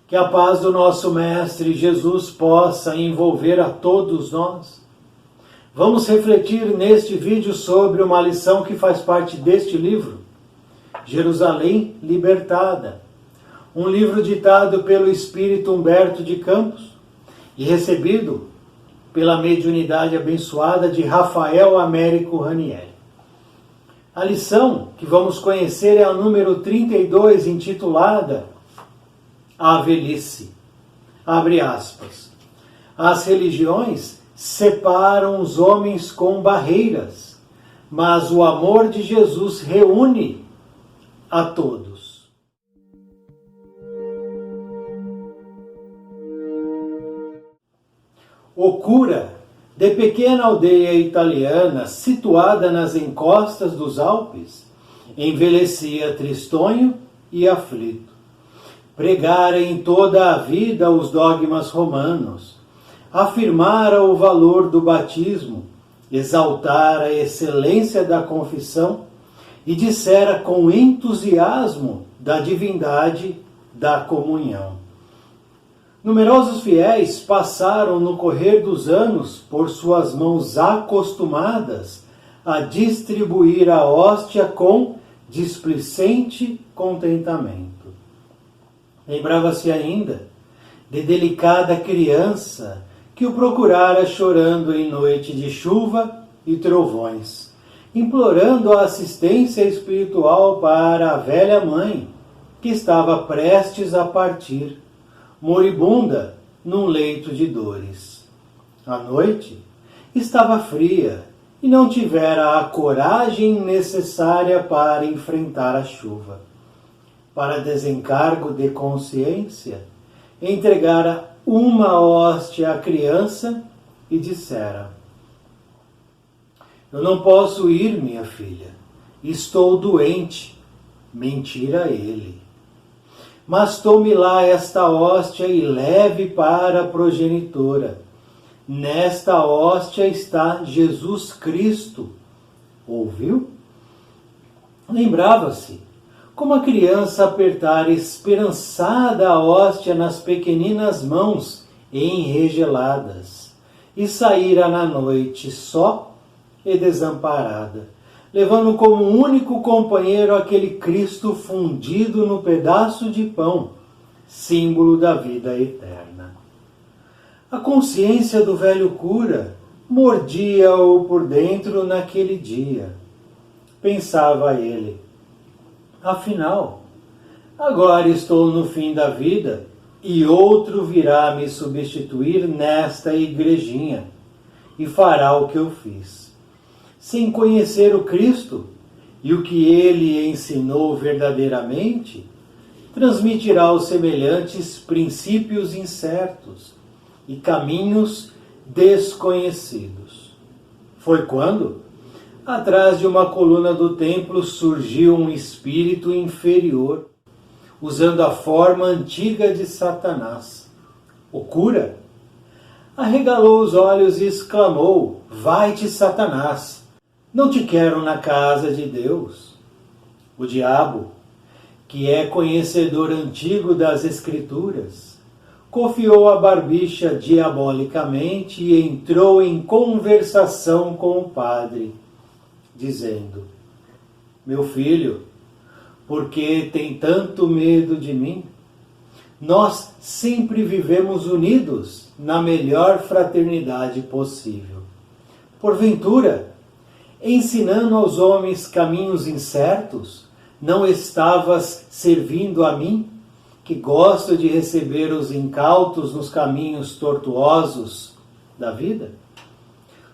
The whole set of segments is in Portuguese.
Que a paz do nosso Mestre Jesus possa envolver a todos nós. Vamos refletir neste vídeo sobre uma lição que faz parte deste livro, Jerusalém Libertada, um livro ditado pelo Espírito Humberto de Campos e recebido pela mediunidade abençoada de Rafael Américo Ranieri. A lição que vamos conhecer é a número 32, intitulada A Velhice. Abre aspas. As religiões separam os homens com barreiras, mas o amor de Jesus reúne a todos. O cura de pequena aldeia italiana situada nas encostas dos Alpes envelhecia tristonho e aflito. Pregara em toda a vida os dogmas romanos, afirmara o valor do batismo, exaltara a excelência da confissão e dissera com entusiasmo da divindade da comunhão. Numerosos fiéis passaram no correr dos anos por suas mãos acostumadas a distribuir a hóstia com displicente contentamento. Lembrava-se ainda de delicada criança que o procurara chorando em noite de chuva e trovões, implorando a assistência espiritual para a velha mãe, que estava prestes a partir, moribunda num leito de dores. A noite estava fria e não tivera a coragem necessária para enfrentar a chuva. Para desencargo de consciência, entregara uma hóstia à criança e dissera: Eu não posso ir, minha filha, estou doente. Mentira ele. Mas tome lá esta hóstia e leve para a progenitora. Nesta hóstia está Jesus Cristo. Ouviu? Lembrava-se como a criança apertara esperançada a hóstia nas pequeninas mãos enregeladas e saíra na noite só e desamparada, levando como único companheiro aquele Cristo fundido no pedaço de pão, símbolo da vida eterna. A consciência do velho cura mordia-o por dentro naquele dia. Pensava ele: afinal, agora estou no fim da vida e outro virá me substituir nesta igrejinha e fará o que eu fiz. Sem conhecer o Cristo e o que ele ensinou verdadeiramente, transmitirá os semelhantes princípios incertos e caminhos desconhecidos. Foi quando, atrás de uma coluna do templo, surgiu um espírito inferior, usando a forma antiga de Satanás. O cura arregalou os olhos e exclamou: Vai-te, Satanás! Não te quero na casa de Deus. O diabo, que é conhecedor antigo das Escrituras, confiou a barbicha diabolicamente e entrou em conversação com o padre, dizendo: Meu filho, por que tem tanto medo de mim? Nós sempre vivemos unidos na melhor fraternidade possível. Porventura, ensinando aos homens caminhos incertos, não estavas servindo a mim, que gosto de receber os incautos nos caminhos tortuosos da vida?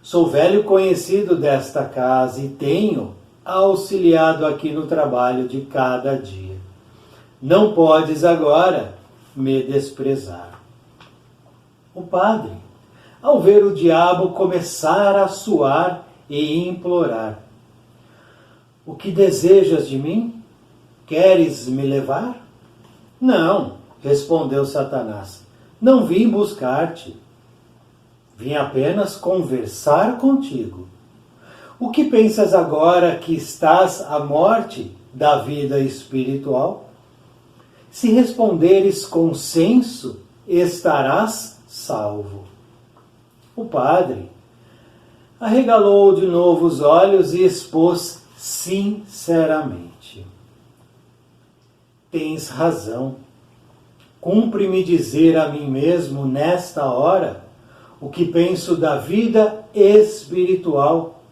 Sou velho conhecido desta casa e tenho auxiliado aqui no trabalho de cada dia. Não podes agora me desprezar. O padre, ao ver o diabo começar a suar e implorar: O que desejas de mim? Queres me levar? Não, respondeu Satanás, não vim buscar-te. Vim apenas conversar contigo. O que pensas agora que estás à morte da vida espiritual? Se responderes com senso, estarás salvo. O padre arregalou de novo os olhos e expôs sinceramente: tens razão. Cumpre-me dizer a mim mesmo, nesta hora, o que penso da vida espiritual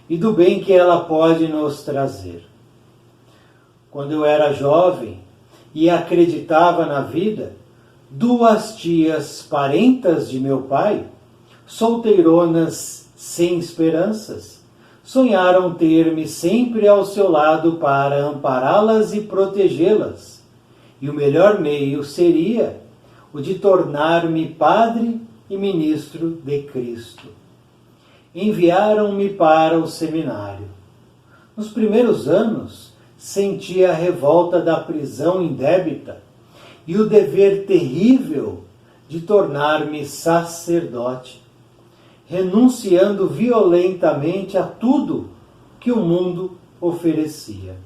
e do bem que ela pode nos trazer. Quando eu era jovem e acreditava na vida, 2 tias parentas de meu pai, solteironas sem esperanças, sonharam ter-me sempre ao seu lado para ampará-las e protegê-las. E o melhor meio seria o de tornar-me padre e ministro de Cristo. Enviaram-me para o seminário. Nos primeiros anos, senti a revolta da prisão indébita e o dever terrível de tornar-me sacerdote, renunciando violentamente a tudo que o mundo oferecia.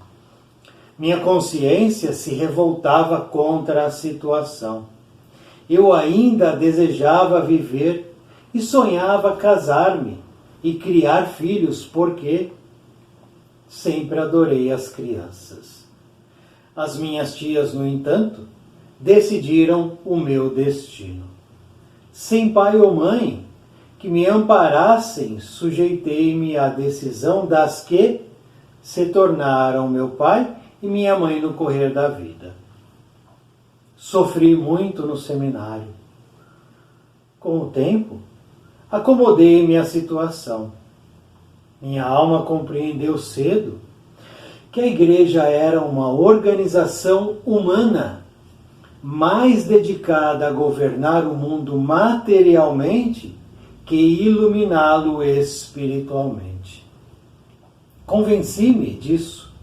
Minha consciência se revoltava contra a situação. Eu ainda desejava viver e sonhava casar-me e criar filhos, porque sempre adorei as crianças. As minhas tias, no entanto, decidiram o meu destino. Sem pai ou mãe que me amparassem, sujeitei-me à decisão das que se tornaram meu pai e minha mãe no correr da vida. Sofri muito no seminário. Com o tempo, acomodei-me à situação. Minha alma compreendeu cedo que a igreja era uma organização humana mais dedicada a governar o mundo materialmente que iluminá-lo espiritualmente. Convenci-me disso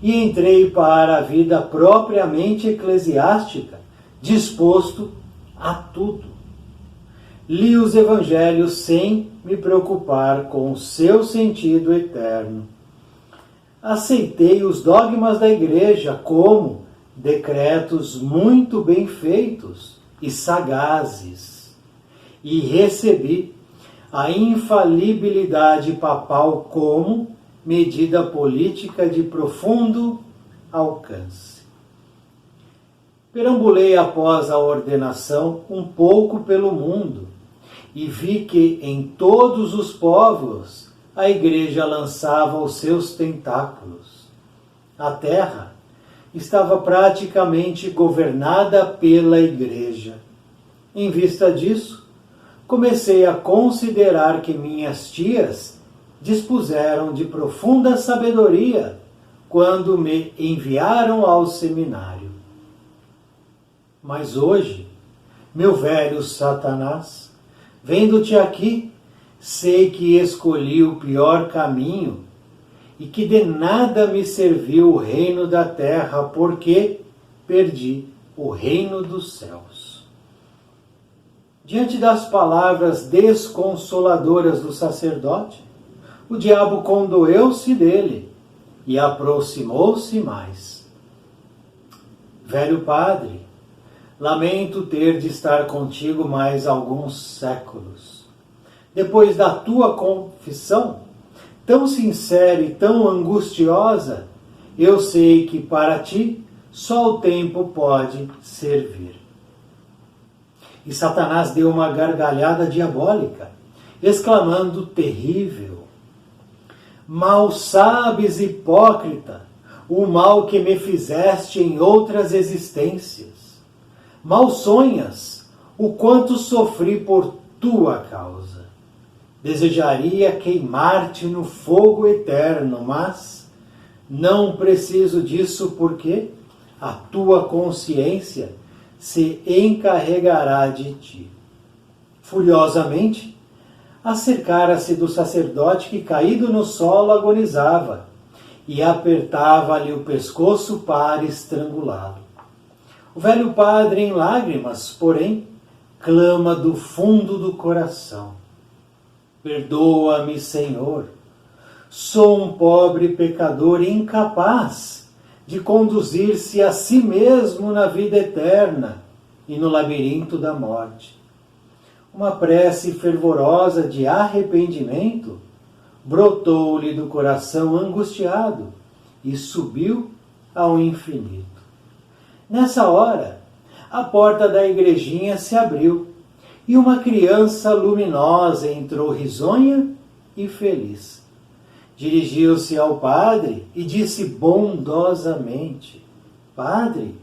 e entrei para a vida propriamente eclesiástica, disposto a tudo. Li os evangelhos sem me preocupar com o seu sentido eterno. Aceitei os dogmas da igreja como decretos muito bem feitos e sagazes, e recebi a infalibilidade papal como medida política de profundo alcance. Perambulei após a ordenação um pouco pelo mundo e vi que em todos os povos a igreja lançava os seus tentáculos. A terra estava praticamente governada pela igreja. Em vista disso, comecei a considerar que minhas tias dispuseram de profunda sabedoria quando me enviaram ao seminário. Mas hoje, meu velho Satanás, vendo-te aqui, sei que escolhi o pior caminho e que de nada me serviu o reino da terra, porque perdi o reino dos céus. Diante das palavras desconsoladoras do sacerdote, o diabo condoeu-se dele e aproximou-se mais. Velho padre, lamento ter de estar contigo mais alguns séculos. Depois da tua confissão, tão sincera e tão angustiosa, eu sei que para ti só o tempo pode servir. E Satanás deu uma gargalhada diabólica, exclamando terrível: mal sabes, hipócrita, o mal que me fizeste em outras existências. Mal sonhas o quanto sofri por tua causa. Desejaria queimar-te no fogo eterno, mas não preciso disso, porque a tua consciência se encarregará de ti. Furiosamente, acercara-se do sacerdote que, caído no solo, agonizava e apertava-lhe o pescoço para estrangulá-lo. O velho padre, em lágrimas, porém, clama do fundo do coração: perdoa-me, Senhor, sou um pobre pecador incapaz de conduzir-se a si mesmo na vida eterna e no labirinto da morte. Uma prece fervorosa de arrependimento brotou-lhe do coração angustiado e subiu ao infinito. Nessa hora, a porta da igrejinha se abriu e uma criança luminosa entrou risonha e feliz. Dirigiu-se ao padre e disse bondosamente: Padre,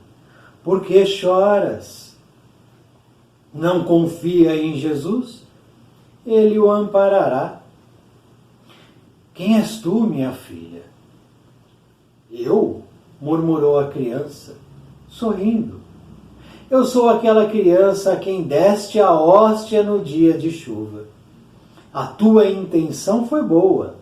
por que choras? Não confia em Jesus? Ele o amparará. Quem és tu, minha filha? Eu? Murmurou a criança, sorrindo. Eu sou aquela criança a quem deste a hóstia no dia de chuva. A tua intenção foi boa,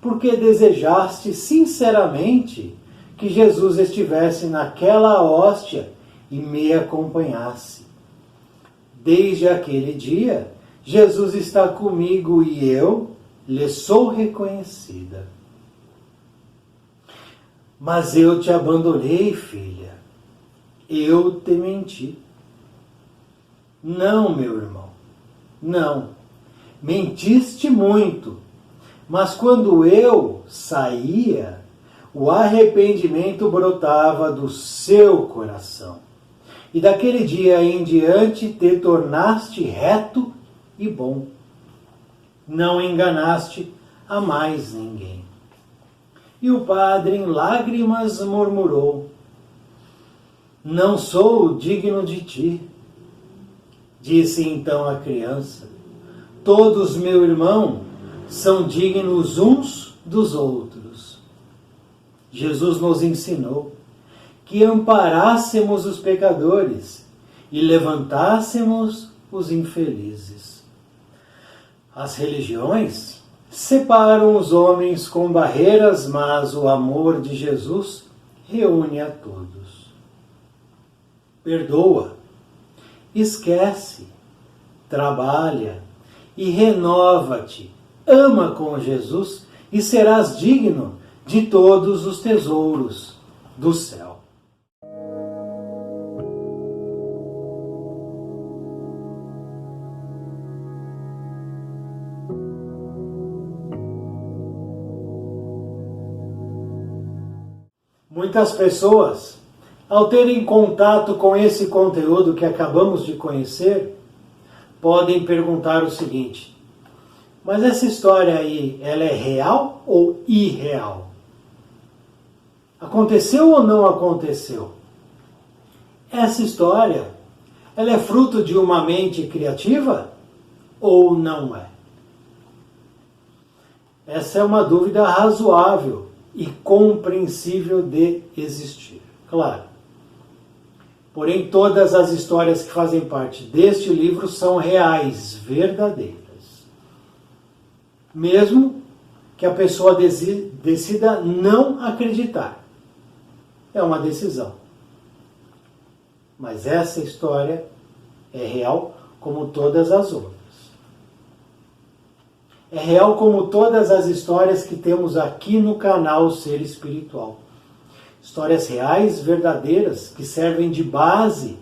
porque desejaste sinceramente que Jesus estivesse naquela hóstia e me acompanhasse. Desde aquele dia, Jesus está comigo e eu lhe sou reconhecida. Mas eu te abandonei, filha. Eu te menti. Não, meu irmão, não. Mentiste muito. Mas quando eu saía, o arrependimento brotava do seu coração. E daquele dia em diante te tornaste reto e bom. Não enganaste a mais ninguém. E o padre, em lágrimas, murmurou: Não sou digno de ti. Disse então a criança: Todos, meu irmão, são dignos uns dos outros. Jesus nos ensinou que amparássemos os pecadores e levantássemos os infelizes. As religiões separam os homens com barreiras, mas o amor de Jesus reúne a todos. Perdoa, esquece, trabalha e renova-te. Ama com Jesus e serás digno de todos os tesouros do céu. Muitas pessoas, ao terem contato com esse conteúdo que acabamos de conhecer, podem perguntar o seguinte: mas essa história aí, ela é real ou irreal? Aconteceu ou não aconteceu? Essa história, ela é fruto de uma mente criativa ou não é? Essa é uma dúvida razoável e compreensível de existir, claro. Porém, todas as histórias que fazem parte deste livro são reais, verdadeiras. Mesmo que a pessoa decida não acreditar. É uma decisão. Mas essa história é real como todas as outras. É real como todas as histórias que temos aqui no canal Ser Espiritual. Histórias reais, verdadeiras, que servem de base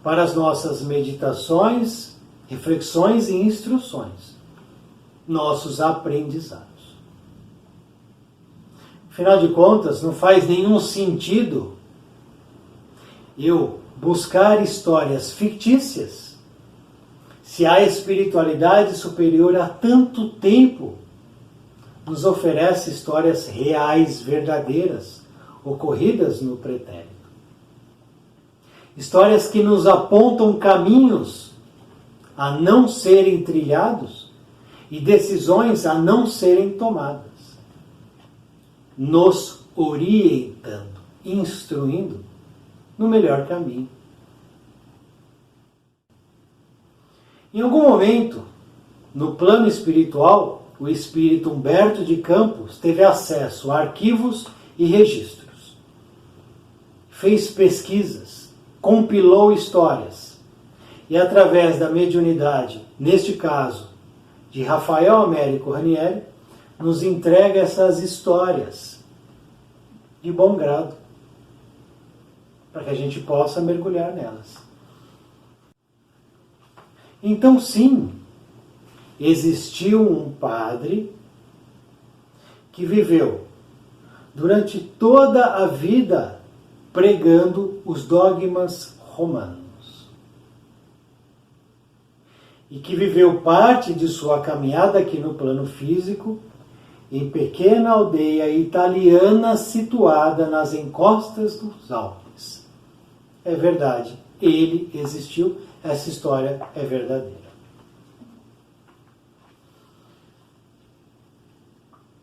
para as nossas meditações, reflexões e instruções. Nossos aprendizados. Afinal de contas, não faz nenhum sentido eu buscar histórias fictícias se a espiritualidade superior há tanto tempo nos oferece histórias reais, verdadeiras, ocorridas no pretérito. Histórias que nos apontam caminhos a não serem trilhados e decisões a não serem tomadas. Nos orientando, instruindo no melhor caminho. Em algum momento, no plano espiritual, o espírito Humberto de Campos teve acesso a arquivos e registros. Fez pesquisas, compilou histórias e, através da mediunidade, neste caso, de Rafael Américo Ranieri, nos entrega essas histórias de bom grado, para que a gente possa mergulhar nelas. Então, sim, existiu um padre que viveu durante toda a vida pregando os dogmas romanos. E que viveu parte de sua caminhada aqui no plano físico em pequena aldeia italiana situada nas encostas dos Alpes. É verdade, ele existiu, essa história é verdadeira.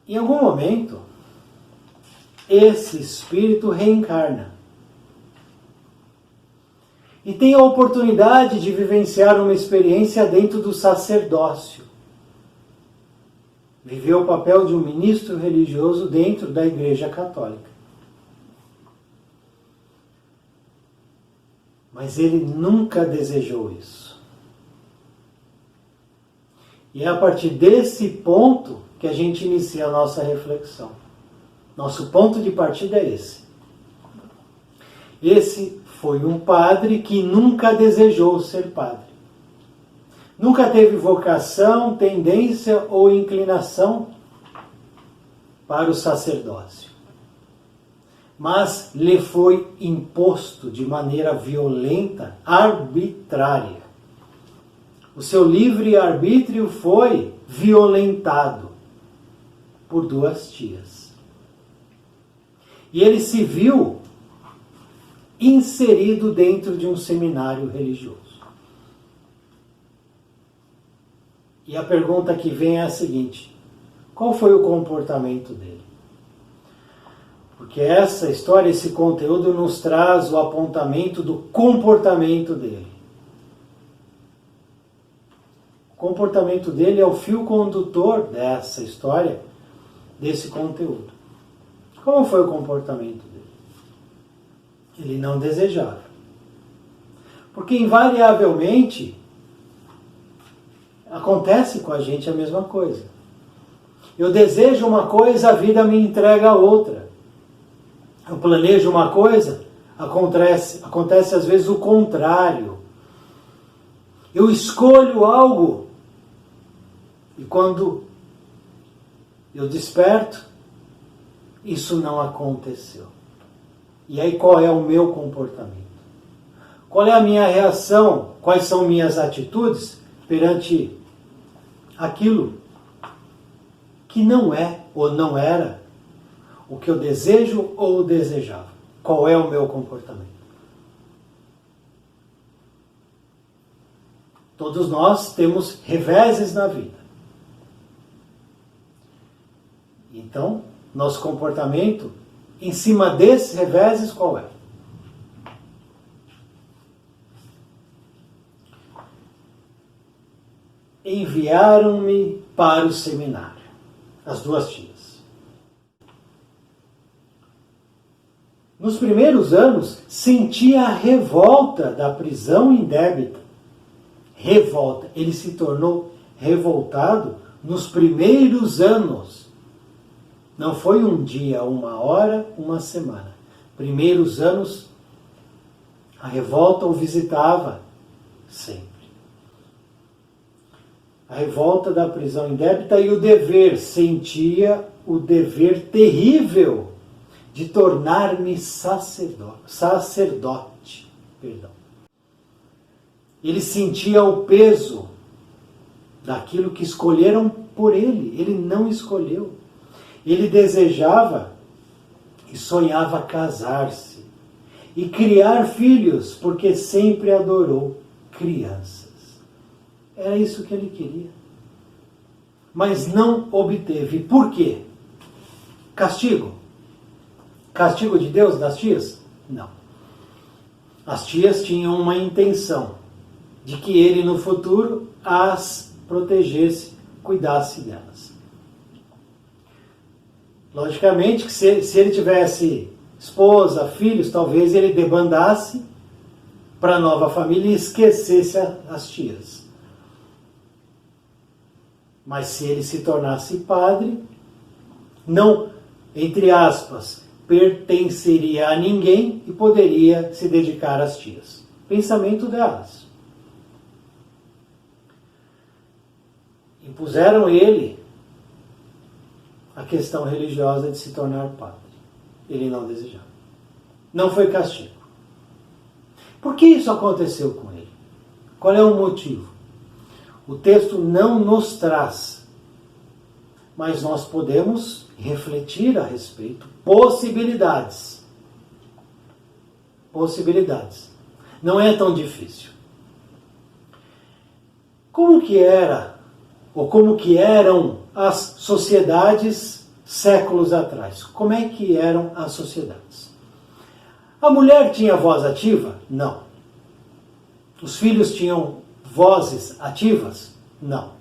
Em algum momento, esse espírito reencarna e tem a oportunidade de vivenciar uma experiência dentro do sacerdócio. Viveu o papel de um ministro religioso dentro da Igreja Católica. Mas ele nunca desejou isso. E é a partir desse ponto que a gente inicia a nossa reflexão. Nosso ponto de partida é esse. Esse foi um padre que nunca desejou ser padre. Nunca teve vocação, tendência ou inclinação para o sacerdócio. Mas lhe foi imposto de maneira violenta, arbitrária. O seu livre-arbítrio foi violentado por duas tias. E ele se viu inserido dentro de um seminário religioso. E a pergunta que vem é a seguinte: qual foi o comportamento dele? Porque essa história, esse conteúdo nos traz o apontamento do comportamento dele. O comportamento dele é o fio condutor dessa história, desse conteúdo. Como foi o comportamento dele? Ele não desejava. Porque invariavelmente acontece com a gente a mesma coisa. Eu desejo uma coisa, a vida me entrega outra. Eu planejo uma coisa, acontece às vezes o contrário. Eu escolho algo e quando eu desperto, isso não aconteceu. E aí qual é o meu comportamento? Qual é a minha reação? Quais são minhas atitudes perante aquilo que não é ou não era o que eu desejo ou desejava? Qual é o meu comportamento? Todos nós temos reveses na vida. Então, nosso comportamento, em cima desses reveses, qual é? Enviaram-me para o seminário, as duas tias. Nos primeiros anos, sentia a revolta da prisão indébita. Revolta. Ele se tornou revoltado nos primeiros anos. Não foi um dia, uma hora, uma semana. Primeiros anos, a revolta o visitava sempre. A revolta da prisão indébita e o dever. Sentia o dever terrível de tornar-me sacerdote. Ele sentia o peso daquilo que escolheram por ele. Ele não escolheu. Ele desejava e sonhava casar-se e criar filhos, porque sempre adorou crianças. Era isso que ele queria. Mas não obteve. Por quê? Castigo? Castigo de Deus das tias? Não. As tias tinham uma intenção de que ele no futuro as protegesse, cuidasse delas. Logicamente que se ele tivesse esposa, filhos, talvez ele debandasse para a nova família e esquecesse as tias. Mas se ele se tornasse padre, não, entre aspas, pertenceria a ninguém e poderia se dedicar às tias. Pensamento delas. Impuseram ele a questão religiosa de se tornar padre. Ele não desejava. Não foi castigo. Por que isso aconteceu com ele? Qual é o motivo? O texto não nos traz, mas nós podemos refletir a respeito. Possibilidades. Possibilidades. Não é tão difícil. Como que era, ou como que eram as sociedades séculos atrás? Como é que eram as sociedades? A mulher tinha voz ativa? Não. Os filhos tinham vozes ativas? Não.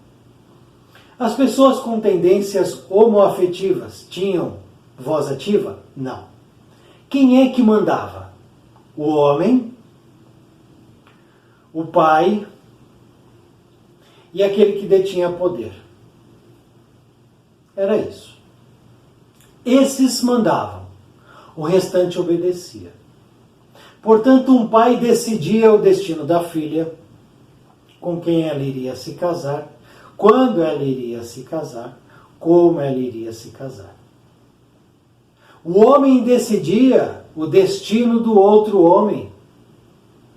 As pessoas com tendências homoafetivas tinham voz ativa? Não. Quem é que mandava? O homem, o pai e aquele que detinha poder. Era isso. Esses mandavam, o restante obedecia. Portanto, um pai decidia o destino da filha, com quem ela iria se casar, quando ela iria se casar, como ela iria se casar. O homem decidia o destino do outro homem,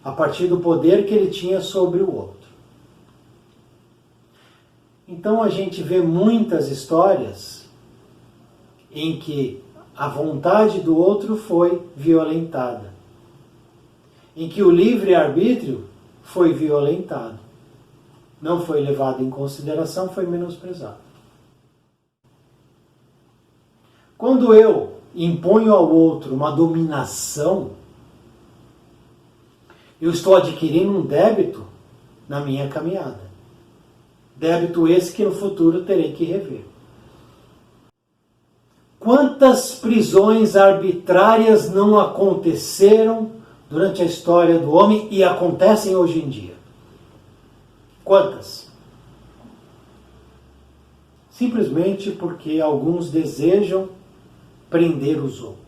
a partir do poder que ele tinha sobre o outro. Então a gente vê muitas histórias em que a vontade do outro foi violentada, em que o livre-arbítrio foi violentado, não foi levado em consideração, foi menosprezado. Quando eu imponho ao outro uma dominação, eu estou adquirindo um débito na minha caminhada. Débito esse que no futuro terei que rever. Quantas prisões arbitrárias não aconteceram durante a história do homem e acontecem hoje em dia? Quantas? Simplesmente porque alguns desejam prender os outros.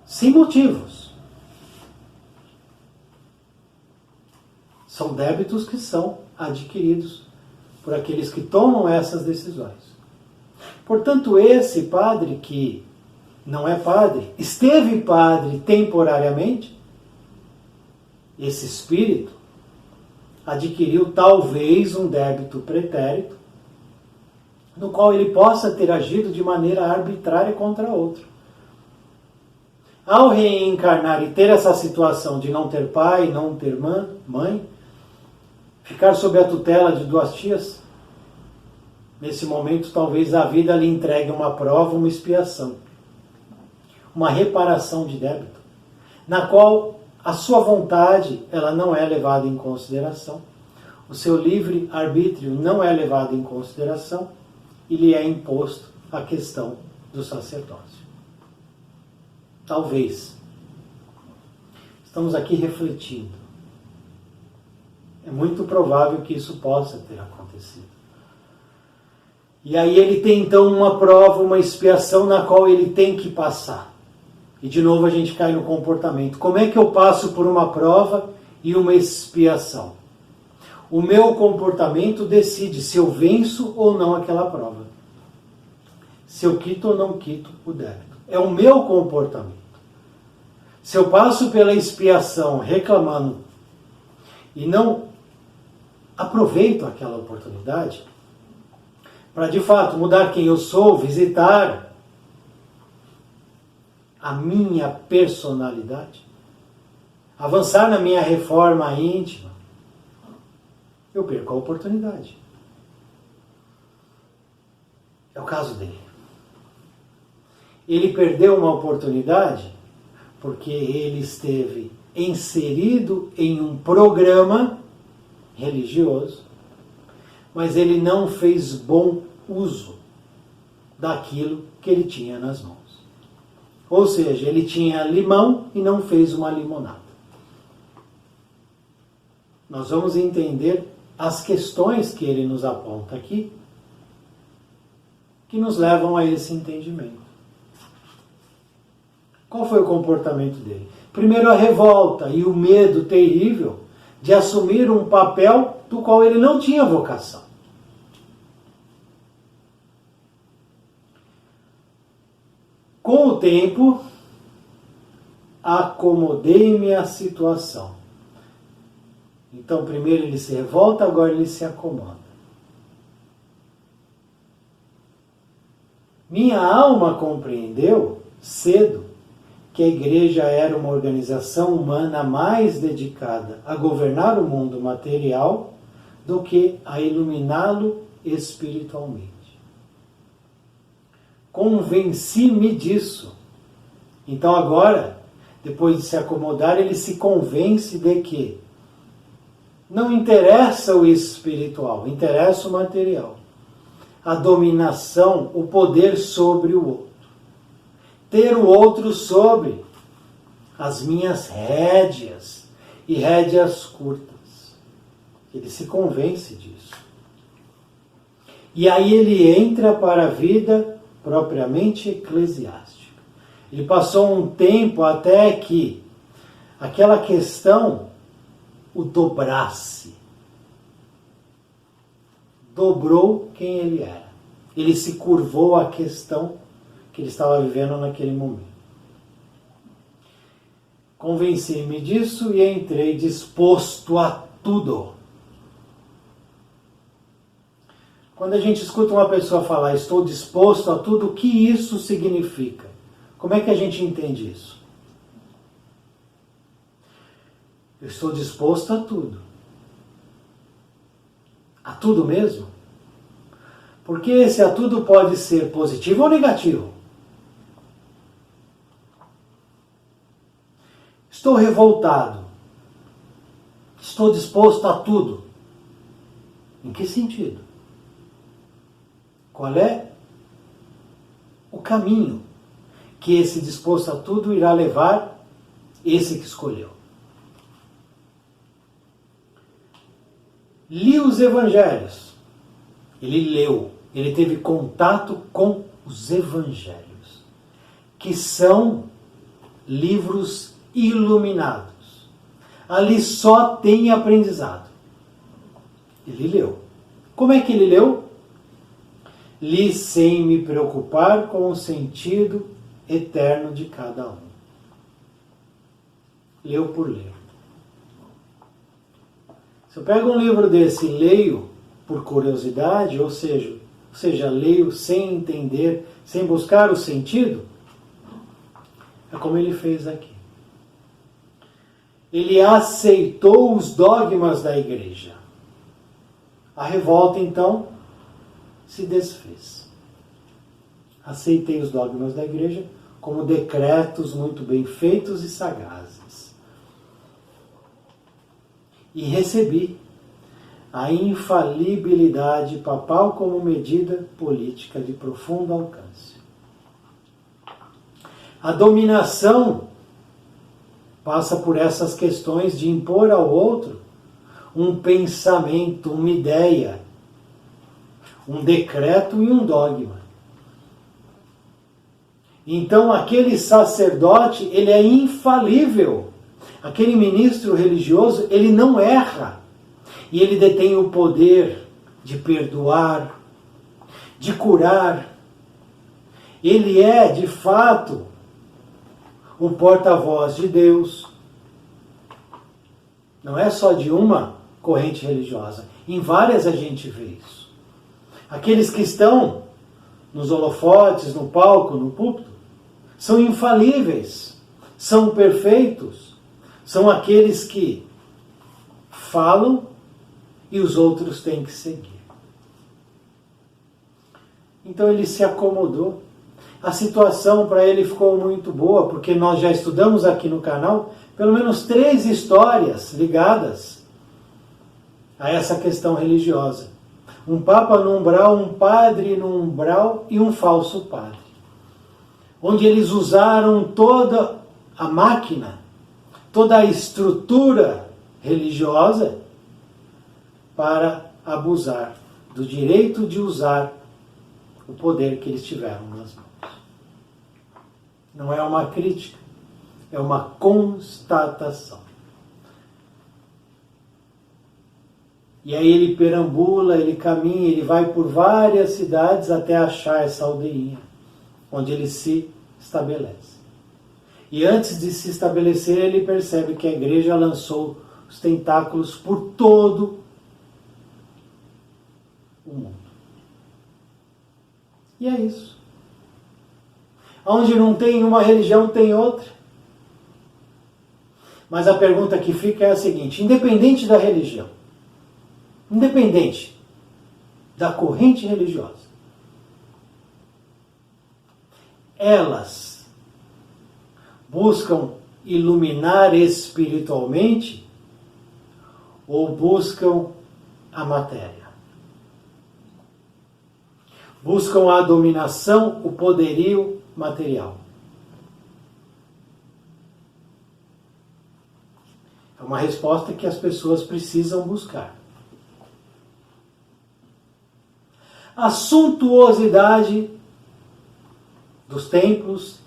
Sem motivos. São débitos que são adquiridos por aqueles que tomam essas decisões. Portanto, esse padre que não é padre, esteve padre temporariamente, esse espírito adquiriu talvez um débito pretérito, no qual ele possa ter agido de maneira arbitrária contra outro. Ao reencarnar e ter essa situação de não ter pai, não ter mãe, ficar sob a tutela de duas tias, nesse momento talvez a vida lhe entregue uma prova, uma expiação, uma reparação de débito, na qual a sua vontade ela não é levada em consideração, o seu livre-arbítrio não é levado em consideração e lhe é imposto a questão do sacerdócio. Talvez. Estamos aqui refletindo. É muito provável que isso possa ter acontecido. E aí ele tem então uma prova, uma expiação na qual ele tem que passar. E de novo a gente cai no comportamento. Como é que eu passo por uma prova e uma expiação? O meu comportamento decide se eu venço ou não aquela prova. Se eu quito ou não quito o débito. É o meu comportamento. Se eu passo pela expiação reclamando e não aproveito aquela oportunidade para de fato mudar quem eu sou, visitar a minha personalidade, avançar na minha reforma íntima, eu perco a oportunidade. É o caso dele. Ele perdeu uma oportunidade porque ele esteve inserido em um programa religioso, mas ele não fez bom uso daquilo que ele tinha nas mãos. Ou seja, ele tinha limão e não fez uma limonada. Nós vamos entender as questões que ele nos aponta aqui, que nos levam a esse entendimento. Qual foi o comportamento dele? Primeiro, a revolta e o medo terrível de assumir um papel do qual ele não tinha vocação. Com o tempo, acomodei-me à situação. Então, primeiro ele se revolta, agora ele se acomoda. Minha alma compreendeu cedo que a igreja era uma organização humana mais dedicada a governar o mundo material do que a iluminá-lo espiritualmente. Convenci-me disso. Então agora, depois de se acomodar, ele se convence de que não interessa o espiritual, interessa o material. A dominação, o poder sobre o outro. Ter o outro sobre as minhas rédeas, e rédeas curtas. Ele se convence disso. E aí ele entra para a vida propriamente eclesiástica. Ele passou um tempo até que aquela questão o dobrasse. Dobrou quem ele era. Ele se curvou à questão que ele estava vivendo naquele momento. Convenci-me disso e entrei disposto a tudo. Quando a gente escuta uma pessoa falar estou disposto a tudo, o que isso significa? Como é que a gente entende isso? Eu estou disposto a tudo. A tudo mesmo? Porque esse a tudo pode ser positivo ou negativo. Estou revoltado. Estou disposto a tudo. Em que sentido? Qual é o caminho que esse disposto a tudo irá levar esse que escolheu? Li os evangelhos. Ele leu. Ele teve contato com os evangelhos, que são livros iluminados. Ali só tem aprendizado. Ele leu. Como é que ele leu? Li sem me preocupar com o sentido eterno de cada um. Leu por ler. Se eu pego um livro desse e leio por curiosidade, ou seja, leio sem entender, sem buscar o sentido, é como ele fez aqui. Ele aceitou os dogmas da igreja. A revolta, então, se desfez. Aceitei os dogmas da igreja como decretos muito bem feitos e sagazes. E recebi a infalibilidade papal como medida política de profundo alcance. A dominação passa por essas questões de impor ao outro um pensamento, uma ideia, um decreto e um dogma. Então aquele sacerdote, ele é infalível. Aquele ministro religioso, ele não erra. E ele detém o poder de perdoar, de curar. Ele é, de fato, o porta-voz de Deus. Não é só de uma corrente religiosa. Em várias a gente vê isso. Aqueles que estão nos holofotes, no palco, no púlpito, são infalíveis, são perfeitos, são aqueles que falam e os outros têm que seguir. Então ele se acomodou. A situação para ele ficou muito boa, porque nós já estudamos aqui no canal pelo menos 3 histórias ligadas a essa questão religiosa. Um papa no umbral, um padre no umbral e um falso padre. Onde eles usaram toda a máquina, toda a estrutura religiosa para abusar do direito de usar o poder que eles tiveram nas mãos. Não é uma crítica, é uma constatação. E aí ele perambula, ele caminha, ele vai por várias cidades até achar essa aldeinha, onde ele se estabelece. E antes de se estabelecer, ele percebe que a igreja lançou os tentáculos por todo o mundo. E é isso. Onde não tem uma religião, tem outra. Mas a pergunta que fica é a seguinte: independente da religião, independente da corrente religiosa, elas buscam iluminar espiritualmente ou buscam a matéria? Buscam a dominação, o poderio material? É uma resposta que as pessoas precisam buscar. A suntuosidade dos templos,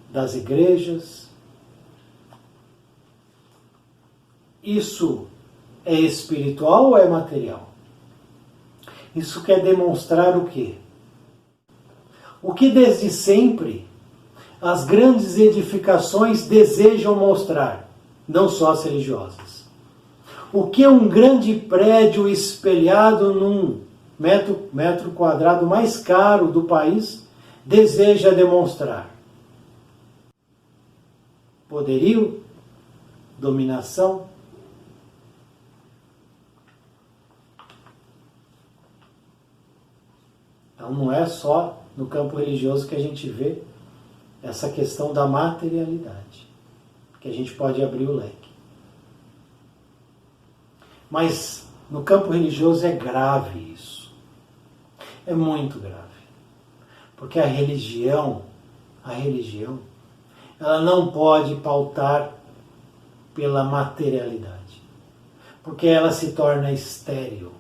das igrejas, isso é espiritual ou é material? Isso quer demonstrar o quê? O que desde sempre as grandes edificações desejam mostrar, não só as religiosas. O que um grande prédio espelhado num metro quadrado mais caro do país deseja demonstrar? Poderio? Dominação? Então não é só no campo religioso que a gente vê essa questão da materialidade, que a gente pode abrir o leque. Mas no campo religioso é grave isso. É muito grave. Porque a religião, ela não pode pautar pela materialidade. Porque ela se torna estéril.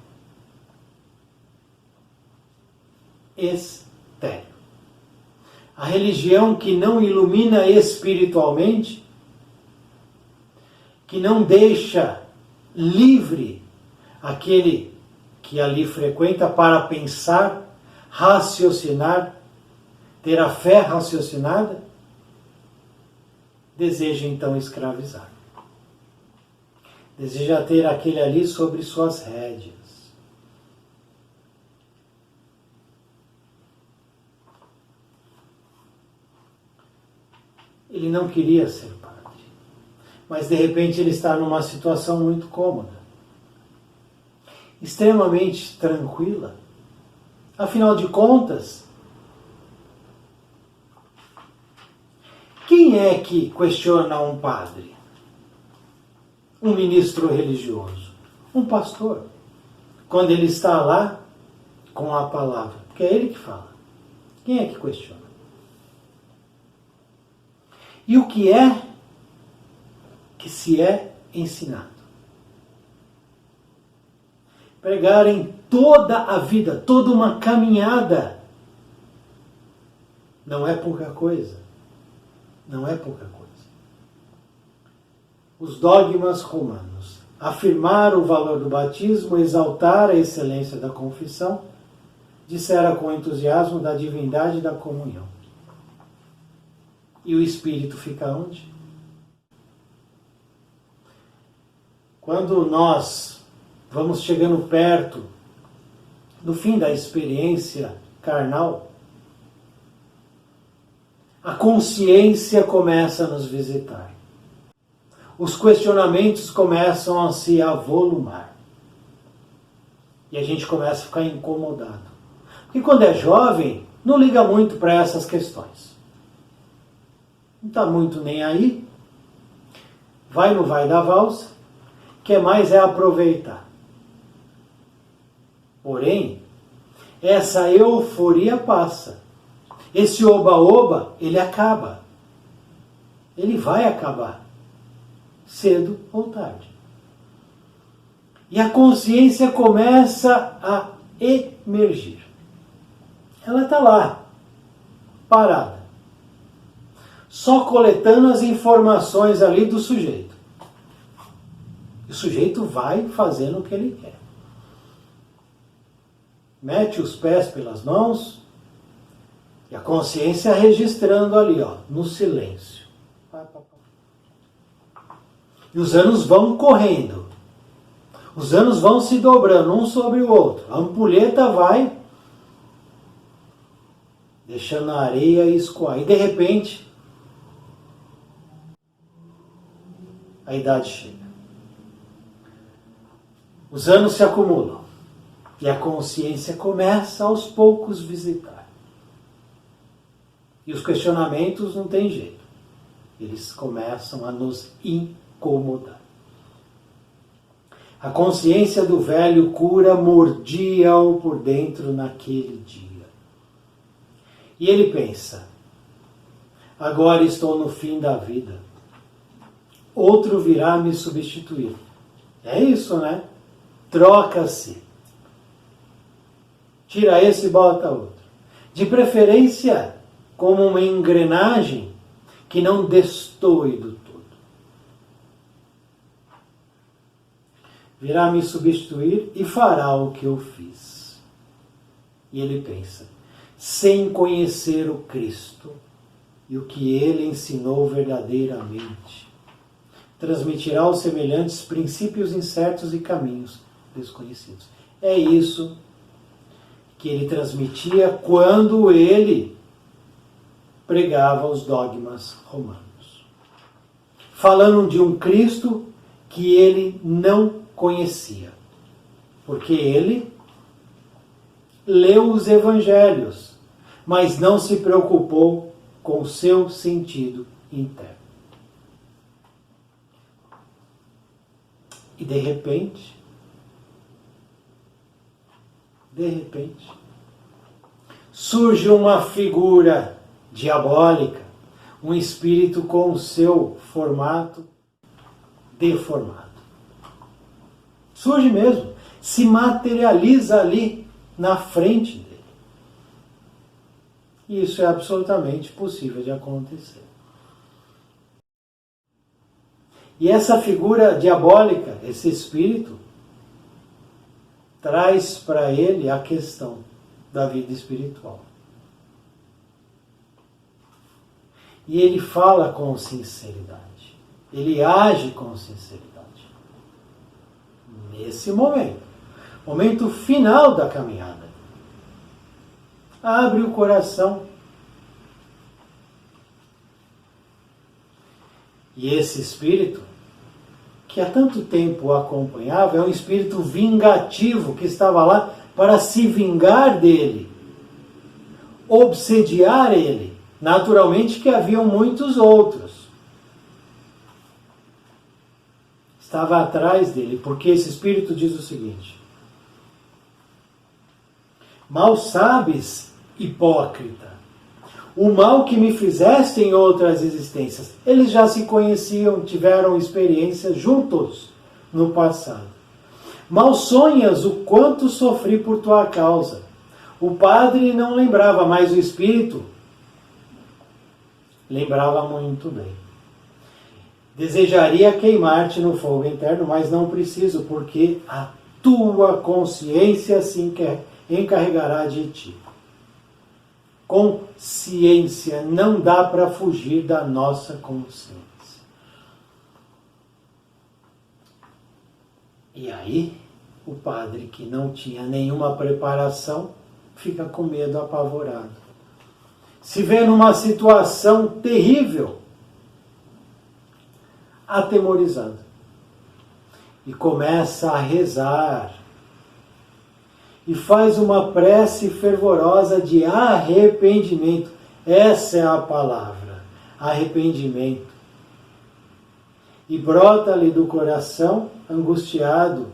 Estéril. A religião que não ilumina espiritualmente, que não deixa livre aquele que ali frequenta para pensar, raciocinar, ter a fé raciocinada, deseja então escravizar. Deseja ter aquele ali sobre suas rédeas. Ele não queria ser padre, mas de repente ele está numa situação muito cômoda, extremamente tranquila. Afinal de contas, quem é que questiona um padre? Um ministro religioso? Um pastor? Quando ele está lá com a palavra, porque é ele que fala. Quem é que questiona? E o que é que se é ensinado? Pregar em toda a vida, toda uma caminhada, não é pouca coisa. Não é pouca coisa. Os dogmas romanos: afirmar o valor do batismo, exaltar a excelência da confissão, dissera com entusiasmo da divindade da comunhão. E o espírito fica onde? Quando nós vamos chegando perto do fim da experiência carnal, a consciência começa a nos visitar. Os questionamentos começam a se avolumar. E a gente começa a ficar incomodado. Porque quando é jovem, não liga muito para essas questões. Não está muito nem aí. Vai no vai da valsa. Quer mais é aproveitar. Porém, essa euforia passa. Esse oba-oba, ele acaba. Ele vai acabar. Cedo ou tarde. E a consciência começa a emergir. Ela está lá, parada. só coletando as informações ali do sujeito. E o sujeito vai fazendo o que ele quer. Mete os pés pelas mãos e a consciência registrando ali, ó, no silêncio. E os anos vão correndo. Os anos vão se dobrando um sobre o outro. A ampulheta vai deixando a areia escoar. E de repente, a idade chega. Os anos se acumulam. E a consciência começa aos poucos visitar. E os questionamentos não tem jeito. Eles começam a nos incomodar. A consciência do velho cura mordia-o por dentro naquele dia. E ele pensa, agora estou no fim da vida. Outro virá me substituir. É isso, né? Troca-se. Tira esse e bota outro. De preferência, como uma engrenagem que não destoe do todo. Virá me substituir e fará o que eu fiz. E ele pensa, sem conhecer o Cristo e o que ele ensinou verdadeiramente, transmitirá os semelhantes princípios incertos e caminhos desconhecidos. É isso que ele transmitia quando ele pregava os dogmas romanos. Falando de um Cristo que ele não conhecia, porque ele leu os evangelhos, mas não se preocupou com o seu sentido interno. E de repente, surge uma figura diabólica, um espírito com o seu formato deformado. Surge mesmo, se materializa ali na frente dele. E isso é absolutamente possível de acontecer. E essa figura diabólica, esse espírito, traz para ele a questão da vida espiritual. E ele fala com sinceridade. Ele age com sinceridade. Nesse momento final da caminhada. Abre o coração. E esse espírito, que há tanto tempo o acompanhava, é um espírito vingativo que estava lá para se vingar dele, obsediar ele. Naturalmente que haviam muitos outros. Estava atrás dele, porque esse espírito diz o seguinte: mal sabes, hipócrita, o mal que me fizeste em outras existências. Eles já se conheciam, tiveram experiências juntos no passado. Mal sonhas o quanto sofri por tua causa. O padre não lembrava, mas o espírito lembrava muito bem. Desejaria queimar-te no fogo interno, mas não preciso, porque a tua consciência se encarregará de ti. Consciência, não dá para fugir da nossa consciência. E aí, o padre, que não tinha nenhuma preparação, fica com medo, apavorado. Se vê numa situação terrível, atemorizado. E começa a rezar. E faz uma prece fervorosa de arrependimento. Essa é a palavra, arrependimento. E brota-lhe do coração, angustiado,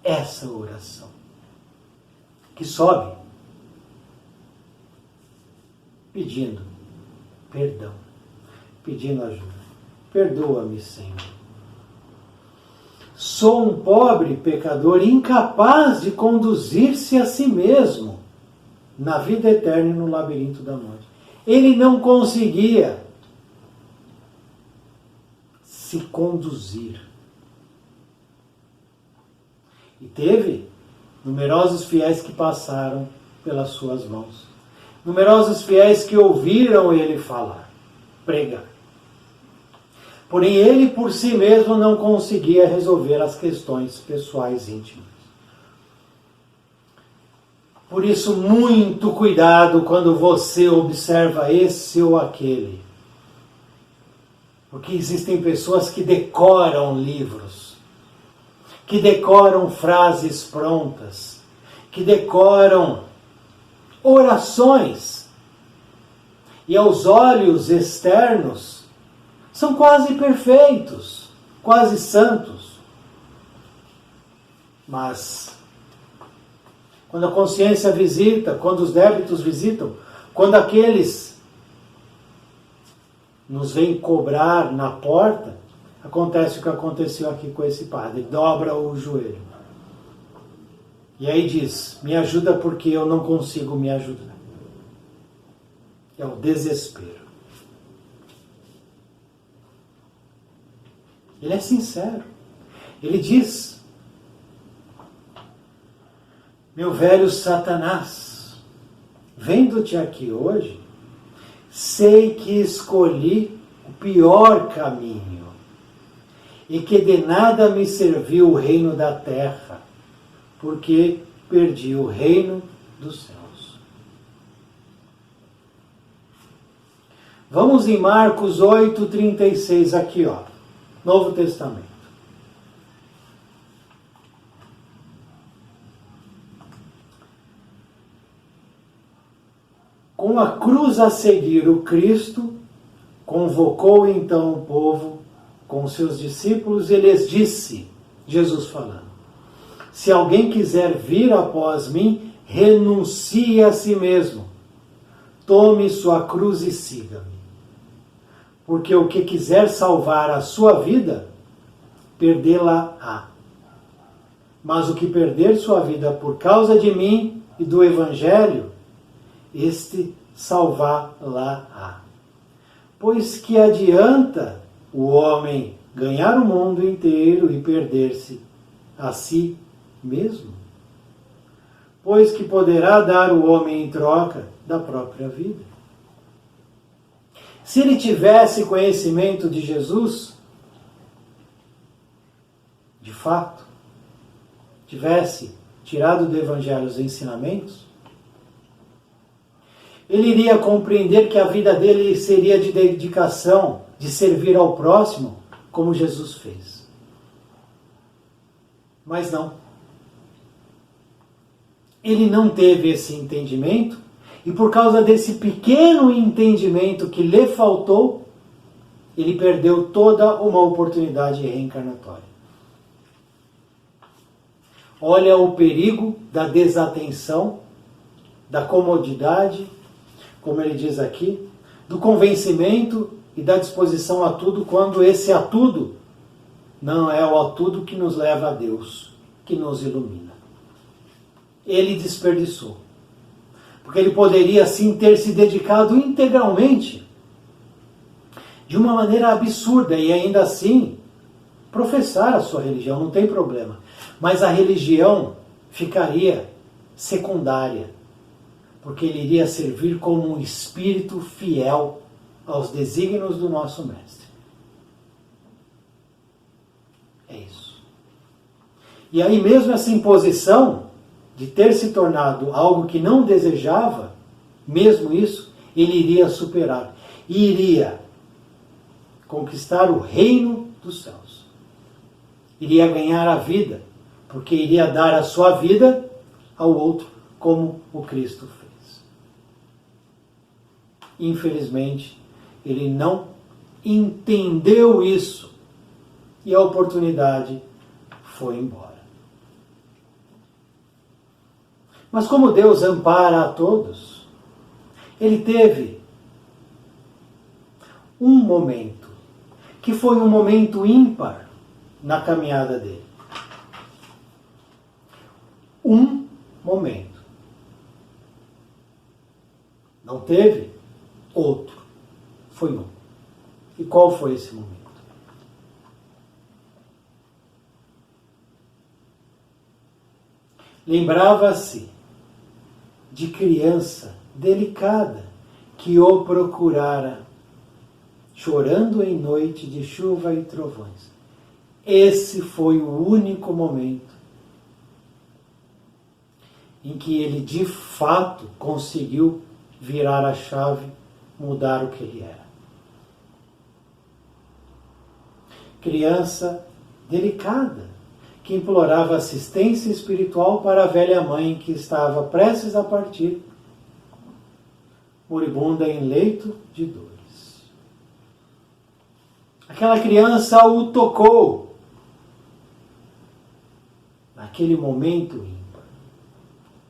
essa oração, que sobe, pedindo perdão, pedindo ajuda. Perdoa-me, Senhor. Sou um pobre pecador incapaz de conduzir-se a si mesmo na vida eterna e no labirinto da morte. Ele não conseguia se conduzir. E teve numerosos fiéis que passaram pelas suas mãos. Numerosos fiéis que ouviram ele falar, pregar. Porém, ele por si mesmo não conseguia resolver as questões pessoais íntimas. Por isso, muito cuidado quando você observa esse ou aquele. Porque existem pessoas que decoram livros, que decoram frases prontas, que decoram orações. E aos olhos externos, são quase perfeitos, quase santos. Mas, quando a consciência visita, quando os débitos visitam, quando aqueles nos vêm cobrar na porta, acontece o que aconteceu aqui com esse padre, dobra o joelho. E aí diz, me ajuda porque eu não consigo me ajudar. É o desespero. Ele é sincero. Ele diz, meu velho Satanás, vendo-te aqui hoje, sei que escolhi o pior caminho e que de nada me serviu o reino da terra, porque perdi o reino dos céus. Vamos em Marcos 8:36 aqui, ó, Novo Testamento. Com a cruz a seguir, o Cristo convocou então o povo com seus discípulos e lhes disse, Jesus falando, se alguém quiser vir após mim, renuncie a si mesmo, tome sua cruz e siga-me. Porque o que quiser salvar a sua vida, perdê-la-á. Mas o que perder sua vida por causa de mim e do Evangelho, este salvá-la-á. Pois que adianta o homem ganhar o mundo inteiro e perder-se a si mesmo? Pois que poderá dar o homem em troca da própria vida? Se ele tivesse conhecimento de Jesus, de fato, tivesse tirado do Evangelho os ensinamentos, ele iria compreender que a vida dele seria de dedicação, de servir ao próximo, como Jesus fez. Mas não. Ele não teve esse entendimento, e por causa desse pequeno entendimento que lhe faltou, ele perdeu toda uma oportunidade reencarnatória. Olha o perigo da desatenção, da comodidade, como ele diz aqui, do convencimento e da disposição a tudo, quando esse a tudo não é o a tudo que nos leva a Deus, que nos ilumina. Ele desperdiçou. Porque ele poderia, sim, ter se dedicado integralmente, de uma maneira absurda, e ainda assim professar a sua religião, não tem problema. Mas a religião ficaria secundária, porque ele iria servir como um espírito fiel aos desígnios do nosso Mestre. É isso. E aí mesmo essa imposição de ter se tornado algo que não desejava, mesmo isso, ele iria superar. E iria conquistar o reino dos céus. Iria ganhar a vida, porque iria dar a sua vida ao outro, como o Cristo fez. Infelizmente, ele não entendeu isso e a oportunidade foi embora. Mas como Deus ampara a todos, ele teve um momento, que foi um momento ímpar na caminhada dele. Um momento. Não teve outro. Foi um. E qual foi esse momento? Lembrava-se de criança delicada que o procurara, chorando em noite de chuva e trovões. Esse foi o único momento em que ele de fato conseguiu virar a chave, mudar o que ele era. Criança delicada, que implorava assistência espiritual para a velha mãe que estava prestes a partir, moribunda em leito de dores. Aquela criança o tocou naquele momento ímpar.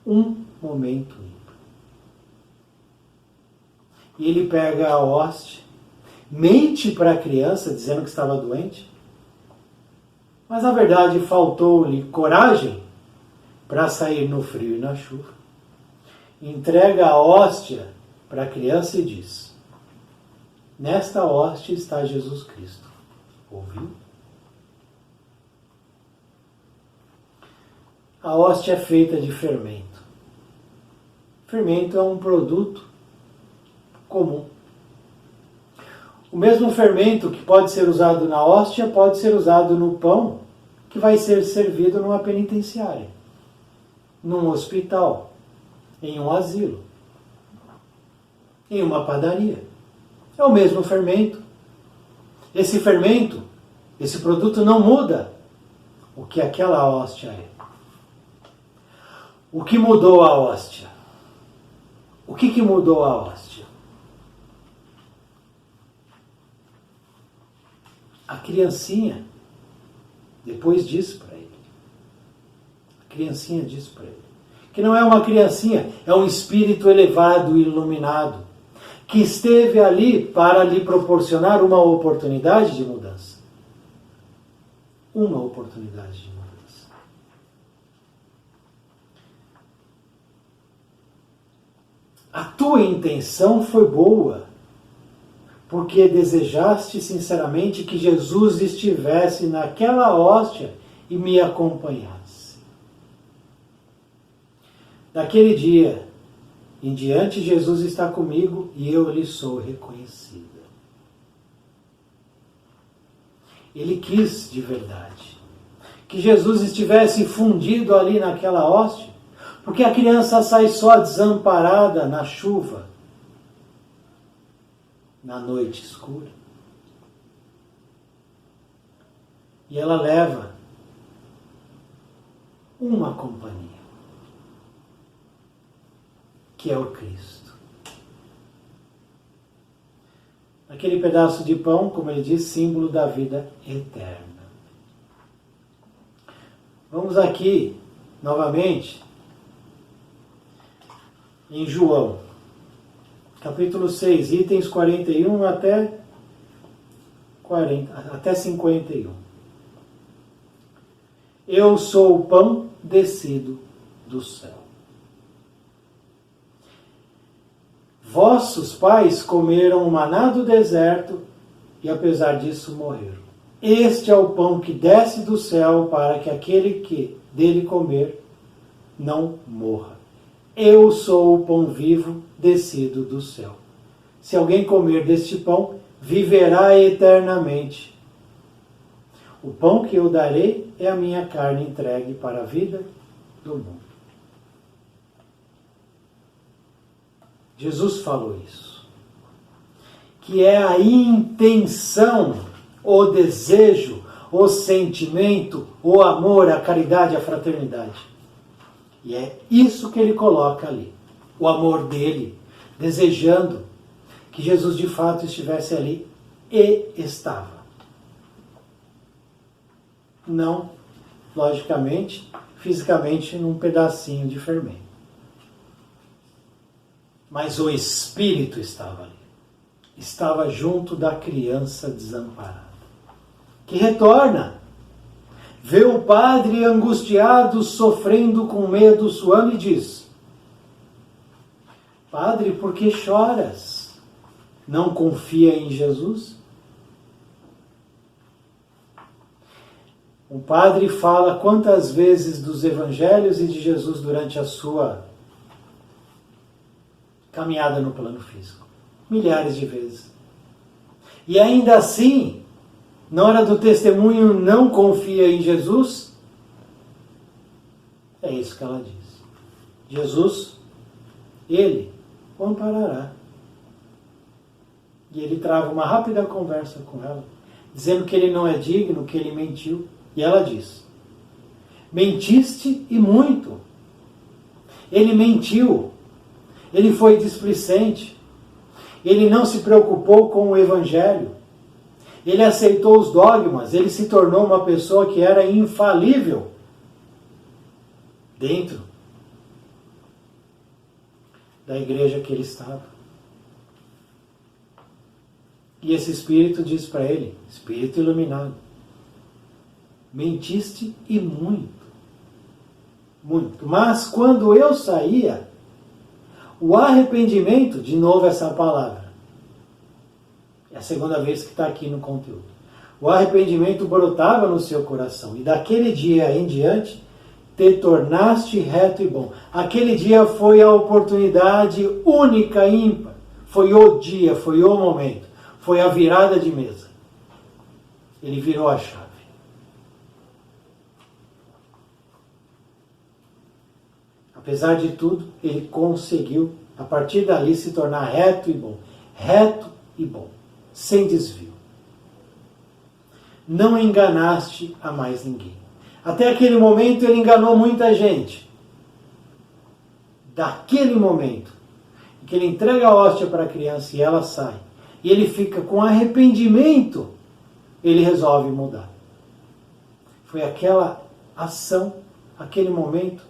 Um momento ímpar. E ele pega a hóstia, mente para a criança, dizendo que estava doente, mas na verdade faltou-lhe coragem para sair no frio e na chuva. Entrega a hóstia para a criança e diz: nesta hóstia está Jesus Cristo. Ouviu? A hóstia é feita de fermento. Fermento é um produto comum. O mesmo fermento que pode ser usado na hóstia pode ser usado no pão que vai ser servido numa penitenciária, num hospital, em um asilo, em uma padaria. É o mesmo fermento. Esse fermento, esse produto não muda o que aquela hóstia é. O que mudou a hóstia? O que mudou a hóstia? A criancinha depois diz para ele. A criancinha diz para ele. Que não é uma criancinha, é um espírito elevado e iluminado, que esteve ali para lhe proporcionar uma oportunidade de mudança. Uma oportunidade de mudança. A tua intenção foi boa, porque desejaste sinceramente que Jesus estivesse naquela hóstia e me acompanhasse. Daquele dia em diante, Jesus está comigo e eu lhe sou reconhecida. Ele quis de verdade que Jesus estivesse fundido ali naquela hóstia, porque a criança sai só desamparada na chuva, na noite escura. E ela leva uma companhia, que é o Cristo. Aquele pedaço de pão, como ele diz, símbolo da vida eterna. Vamos aqui, novamente, em João, capítulo 6, itens 41 até 51. Eu sou o pão descido do céu. Vossos pais comeram o maná do deserto e apesar disso morreram. Este é o pão que desce do céu para que aquele que dele comer não morra. Eu sou o pão vivo descido do céu. Se alguém comer deste pão, viverá eternamente. O pão que eu darei é a minha carne entregue para a vida do mundo. Jesus falou isso. Que é a intenção, o desejo, o sentimento, o amor, a caridade, a fraternidade. E é isso que ele coloca ali. O amor dele, desejando que Jesus de fato estivesse ali e estava. Não, logicamente, fisicamente, num pedacinho de fermento. Mas o Espírito estava ali. Estava junto da criança desamparada. Que retorna. Vê o padre angustiado, sofrendo com medo, suando e diz: Padre, por que choras? não confia em Jesus? O padre fala quantas vezes dos evangelhos e de Jesus durante a sua caminhada no plano físico. Milhares de vezes. E ainda assim, na hora do testemunho, não confia em Jesus? É isso que ela diz. Jesus, Ele o amparará. E ele trava uma rápida conversa com ela, dizendo que ele não é digno, que ele mentiu. E ela diz: mentiste e muito. Ele mentiu. Ele foi displicente. Ele não se preocupou com o Evangelho. Ele aceitou os dogmas. Ele se tornou uma pessoa que era infalível dentro da igreja que ele estava. E esse Espírito diz para ele, Espírito iluminado: mentiste e muito. Muito. Mas quando eu saía, o arrependimento, de novo essa palavra, é a segunda vez que está aqui no conteúdo. O arrependimento brotava no seu coração. E daquele dia em diante, te tornaste reto e bom. Aquele dia foi a oportunidade única e ímpar. Foi o dia, foi o momento. Foi a virada de mesa. Ele virou a chave. Apesar de tudo, ele conseguiu, a partir dali, se tornar reto e bom. Reto e bom. Sem desvio. Não enganaste a mais ninguém. Até aquele momento ele enganou muita gente. Daquele momento em que ele entrega a hóstia para a criança e ela sai, e ele fica com arrependimento, ele resolve mudar. Foi aquela ação, aquele momento,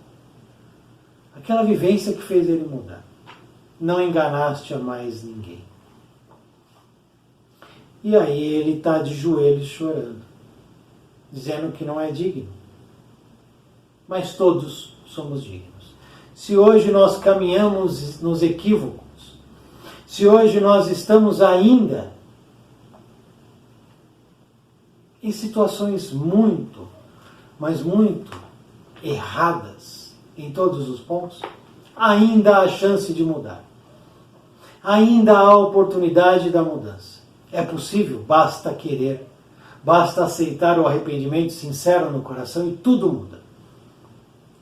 aquela vivência que fez ele mudar. Não enganaste a mais ninguém. E aí ele está de joelhos chorando, dizendo que não é digno. Mas todos somos dignos. Se hoje nós caminhamos nos equívocos, se hoje nós estamos ainda em situações muito, mas muito erradas em todos os pontos, ainda há chance de mudar. Ainda há oportunidade da mudança. É possível, basta querer, basta aceitar o arrependimento sincero no coração e tudo muda.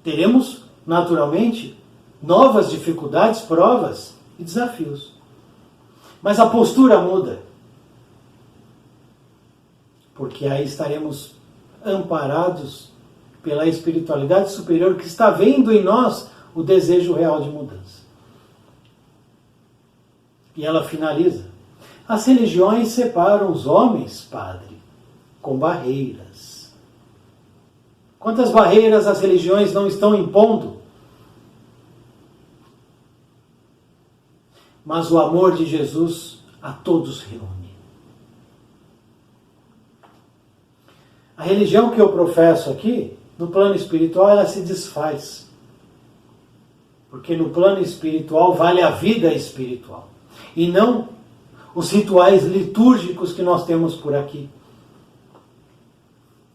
Teremos, naturalmente, novas dificuldades, provas e desafios. Mas a postura muda. Porque aí estaremos amparados pela espiritualidade superior que está vendo em nós o desejo real de mudança. E ela finaliza: as religiões separam os homens, padre, com barreiras. Quantas barreiras as religiões não estão impondo? Mas o amor de Jesus a todos reúne. A religião que eu professo aqui, no plano espiritual, ela se desfaz. Porque no plano espiritual vale a vida espiritual. E não os rituais litúrgicos que nós temos por aqui,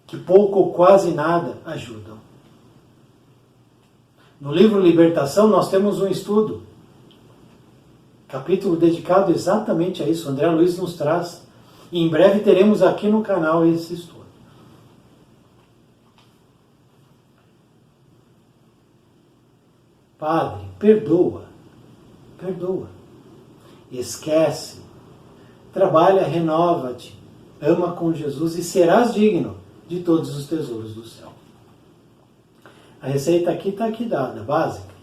que pouco ou quase nada ajudam. No livro Libertação nós temos um estudo, capítulo dedicado exatamente a isso. André Luiz nos traz. E em breve teremos aqui no canal esse estudo. Padre, perdoa. Perdoa. Esquece. Trabalha, renova-te. Ama com Jesus e serás digno de todos os tesouros do céu. A receita aqui está aqui dada, básica.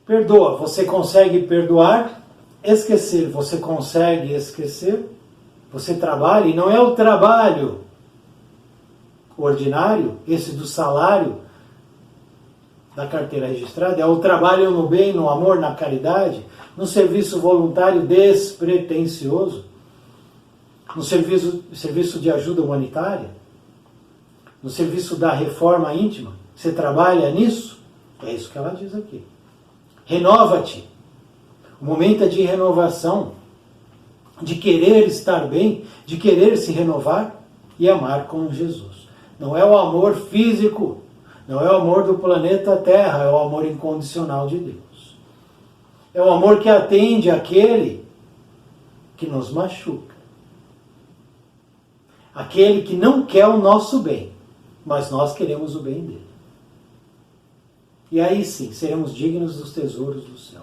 Perdoa. Você consegue perdoar? Esquecer. Você consegue esquecer? Você trabalha, e não é o trabalho ordinário, esse do salário da carteira registrada, é o trabalho no bem, no amor, na caridade, no serviço voluntário despretensioso, no serviço de ajuda humanitária, no serviço da reforma íntima. Você trabalha nisso? É isso que ela diz aqui. Renova-te. O momento é de renovação, de querer estar bem, de querer se renovar e amar com Jesus. Não é o amor físico, não é o amor do planeta Terra, é o amor incondicional de Deus. É o amor que atende aquele que nos machuca. Aquele que não quer o nosso bem, mas nós queremos o bem dele. E aí sim, seremos dignos dos tesouros do céu.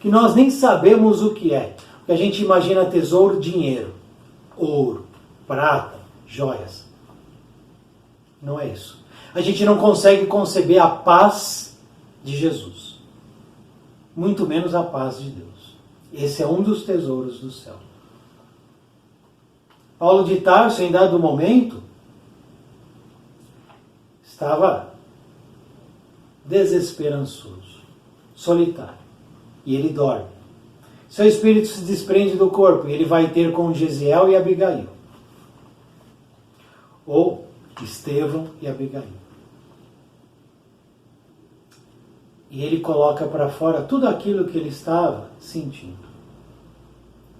Que nós nem sabemos o que é. Porque a gente imagina tesouro, dinheiro, ouro, prata, joias. Não é isso. A gente não consegue conceber a paz de Jesus. Muito menos a paz de Deus. Esse é um dos tesouros do céu. Paulo de Tarso, em dado momento, estava desesperançoso, solitário. E ele dorme. Seu espírito se desprende do corpo e ele vai ter com Gesiel e Abigail. Ou Estevão e Abigail. E ele coloca para fora tudo aquilo que ele estava sentindo.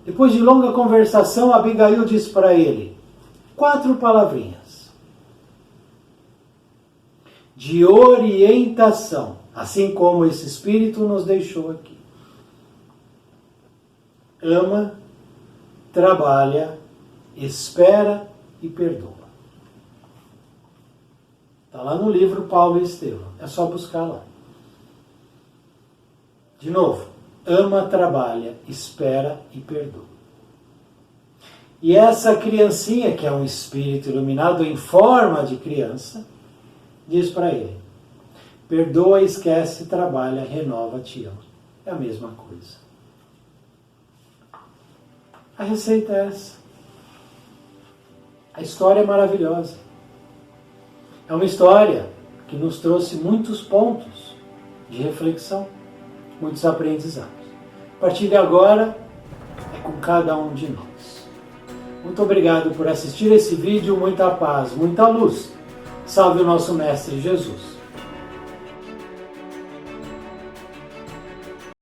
Depois de longa conversação, Abigail diz para ele 4 palavrinhas de orientação, assim como esse Espírito nos deixou aqui. Ama, trabalha, espera e perdoa. Está lá no livro Paulo e Estevão. É só buscar lá. De novo, ama, trabalha, espera e perdoa. E essa criancinha, que é um espírito iluminado em forma de criança, diz para ele: perdoa, esquece, trabalha, renova, te ama. É a mesma coisa. A receita é essa. A história é maravilhosa. É uma história que nos trouxe muitos pontos de reflexão, muitos aprendizados. A partir de agora, é com cada um de nós. Muito obrigado por assistir esse vídeo, muita paz, muita luz. Salve o nosso Mestre Jesus.